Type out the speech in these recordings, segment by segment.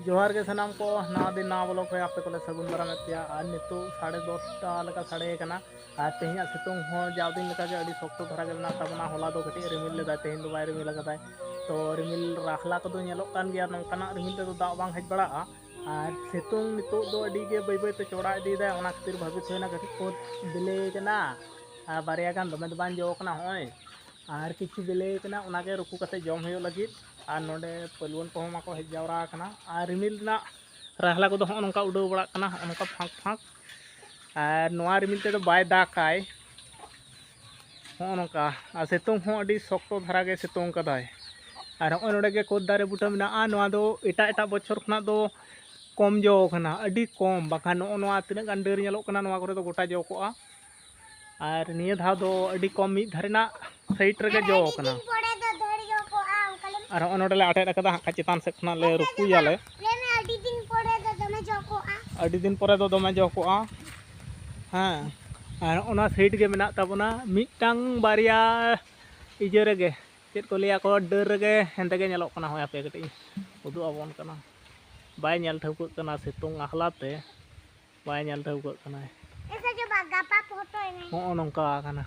जोहार के सनाम को नवा दिन नवा ब्लॉग पे आपे को सगुन दाराम पे और नितो 10:30 लेका साढ़े कना और तेहना सितुंग हो जाव दिन लेका के अड़ी शक्त धारा के मेना ताबना होला दो कटी रिमिल लेदा तेहन दो बाय रिमिल लगादाय तो रिमिल राखला को दो नेलोक कान गया नोंकाना रिमिल ते दो दा बांग हज बड़ा और सितुंग नितो दो अड़ी के बै बै ते चोड़ा इदी दा ओना खातिर भाबित होइना कटी को बिले कना बारिया गान दमे दो बान जो कना होय और किछु बिले कना ओना के रुकु कते जम होय लगी और नोडे पलुवन को माको हज जावरा कना और रिमिल ना राहला को हो नोंका उड़ाव बड़ा कना नोंका फाँक फाँक और नोआ रिमिल ते दो बाय दाकाय हो नोंका और सितुंग हो अड़ी शक्तो धारा के सितुंग कदाय और हो नोडे के कोद दारे बुटा मेना नोआ दो एटा एटा बछर खना दो कम जो कना अड़ी कम बाखान नोआ तिना गान डेर नेलोक कना नोआ करे दो गोटा जो कोआ और निया धाव दो अड़ी कम मिद धारेना साइड रे जो कना और नोडे ले आटेट कदा हा चितान से खना ले रुकुयाले अड़ी दिन परे दो दमे जो कोआ हाँ और ओना साइड के मेना ताबना मिटांग बारिया इजे रेगे चेत को लिया को डर रेगे हेंते के नेलोक कना होय आपे कटी उदु आबोन कना बाय नेल ठौक कना सितुंग आखलाते बाय नेल ठौक कना ऐसा जो गापा फोटो हो नोंका कना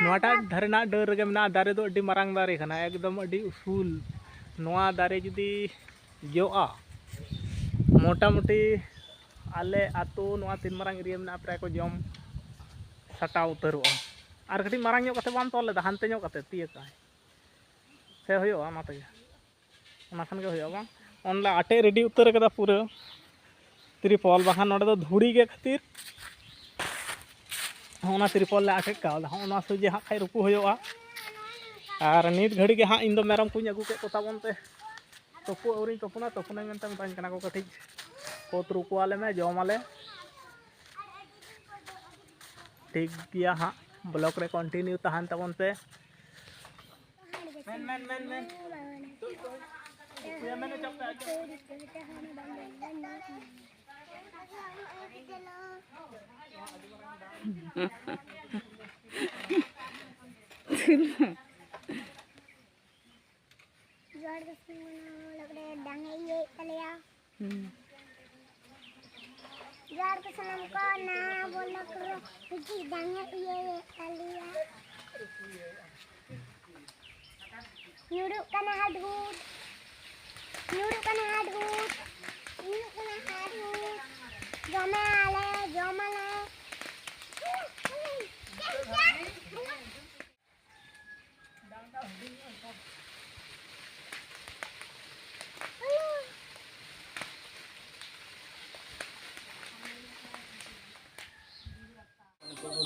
नोटा धारेना डर रेगे मेना दारे दो अड़ी मारांग दारे कना एकदम अड़ी उसूल नोआ दारे जुदी जोआ मोटा मोटी आले आतो नोआ तीन मारांग एरिया मेना प्राय को जम सटाव उतरोआ और कटी मारांग ᱧᱚᱜ कते बाम तोल हानते ᱧᱚᱜ कते तियका से होयोआ माते ओना खान के होयोआ बांग ओनला आटे रेडी उतर कदा पूरा त्रिपल बाखान नोडे दो धुड़ी के खातिर होना त्रिपल ले आटे का होना सुजे हा खाइ रुकु होयोआ और नित घड़ी के हाँ इन दो मेरम को अगू के कोता बनते तपु औरी तपुना तपुना मेनता मितान कना को कठी कोत रुकुआले में जमाले ठीक गया हाँ ब्लॉक रे कंटिन्यू तहान तबन पे मेन मेन मेन मेन मैंने यार के सनम को ना बोला करो कि डांगे ये तलिया न्यूरु कना हाडगुड जमाले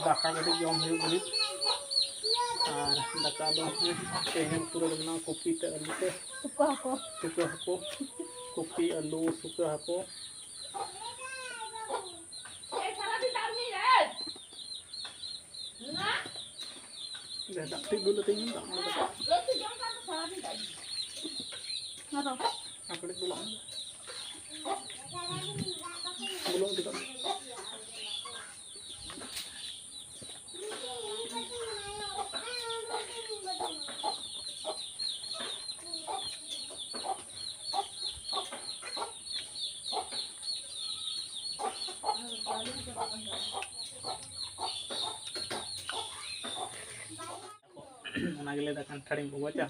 दाका कटी जम हुई और दाका दो तेहन पूरा बना कॉपी ते आलू ते सुका हको कॉपी आलू सुका हको दाक टी गुलो ते दाक ना आकड़े गुलो दिखा गेले दा कांठाड़ी बगोचा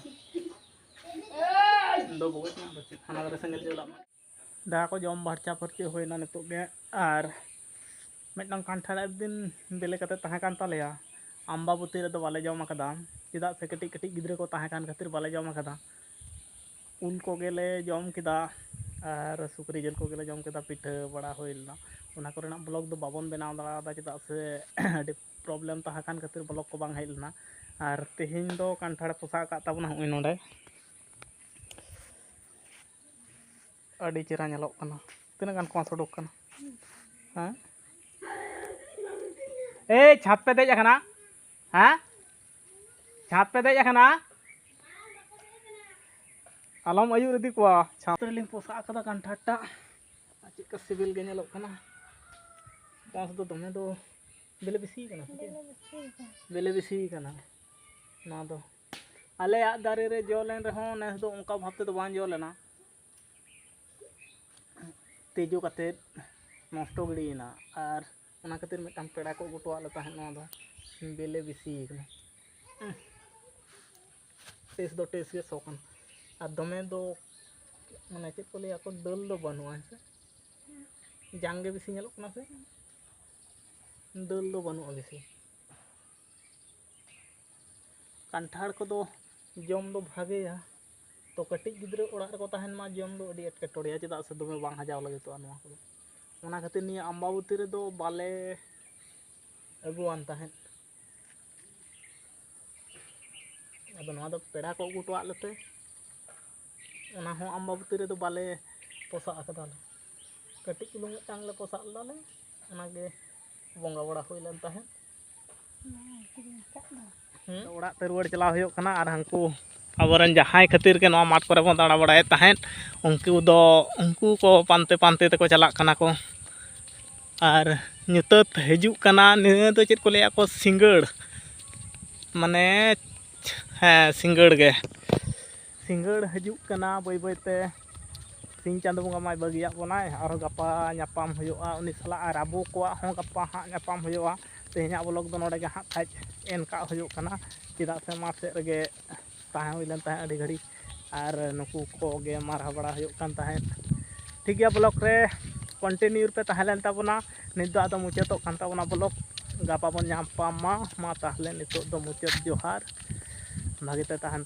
दो बगोचा बच्चे खाना दरे संगल जोला दा को जम भरचा फरचे होइना नितो गे और मिटन कांठाड़ दिन बेले कते तहां कान तालेया अम्बाबती रे दो बाले जम कदा चिदा से कटी कटी गिद्रे को तहां कान खातिर बाले जम कदा उल को गेले जम किदा और सुकरी जल को गेले जम किदा पिठा बड़ा होइलना ओना कोरेना ब्लॉग दो बाबन बनाव दादा चिदा से अडी प्रॉब्लम तहां कान खातिर ब्लॉग को बांग हेलना और तेहन दो कांठाड़ पोसा का ताबना हुई नोडे अड़ी चेहरा नेलोक कना तीना गान कोस उडुक कना हाँ ए छात पे देज अखना हाँ छात पे देज अखना आलम आयु इदी को छात रे लिंग पोसा कदा कांठाटा चिका सिविल गे नेलोक कना कोस दो दमे दो बेले बेसी कना ना दो आले दारे रे जो लेन रहो नेस दो उनका भाबते दो बां जो लेना तेजो काते नष्ट गिड़ीना और ओना खातिर मिदटां पेड़ा को गुटुआले ताहें नोआ दो बेले बेसी कना टेस्ट दो टेस्ट के सोकन और दमे दो माने चेक को लिया को दल दो बनुआ है जांगे बेसी नेलोग कना से दल दो बनुआ बेसी कांठाड़ को दो जम दो भागेया तो कटिज गिद्रा ओड़ा रे को ताहेन मा जम दो अडी एटकेटोड़ेया चेदा से दमे बांग हजाव लगितोआ नोआ को ओना खातिर निया अम्बाबती रे दो बाले अगुआन ताहेन अब नोआ दो पेड़ा को गुटुआ लेते ओना हो अम्बाबती रे दो बाले पोसा आकदाले कटिज चुलुंग मिदटांग ले पोसा लाले ओना गे बोंगा बड़ा हुई लेन ताहेन ओड़ा ते रुवाड़ चलाव हुयो कना और हांकू आबोरेन जहाय खातिर के नोआ माठ करे बन दाड़ा बड़ाय ताहेन उनको को पानते पानते ते को चलाक कना को और नितत हिजुक कना निया तो चेद को लेया को सिंगड़ माने हाँ सिंगड़ गे सिंगड़ हिजुक कना बय बयते सिंह चांदो बंगा माय बगिया बनाय और गपा नापाम हुयोआ उनी सला और आबो को हो गपा हाँ नापाम हुयोआ तेहना ब्लॉग दो नोडे गे हाँ खाज एन का हुयो कना चेदा से माठ सेद रेगे ताहें हुई लेन ताहें अडी घड़ी और नुकू को गे मारा बड़ा हुयो कान ताहें ठीक गया ब्लॉग रे कंटिन्यू पे ताहें लेन ताबोना नित दो आदो मुचातो कान ताबोना ब्लॉग गापा बन नापामा मा ताहले नितो दो मुचात जोहार भागीते ताहें।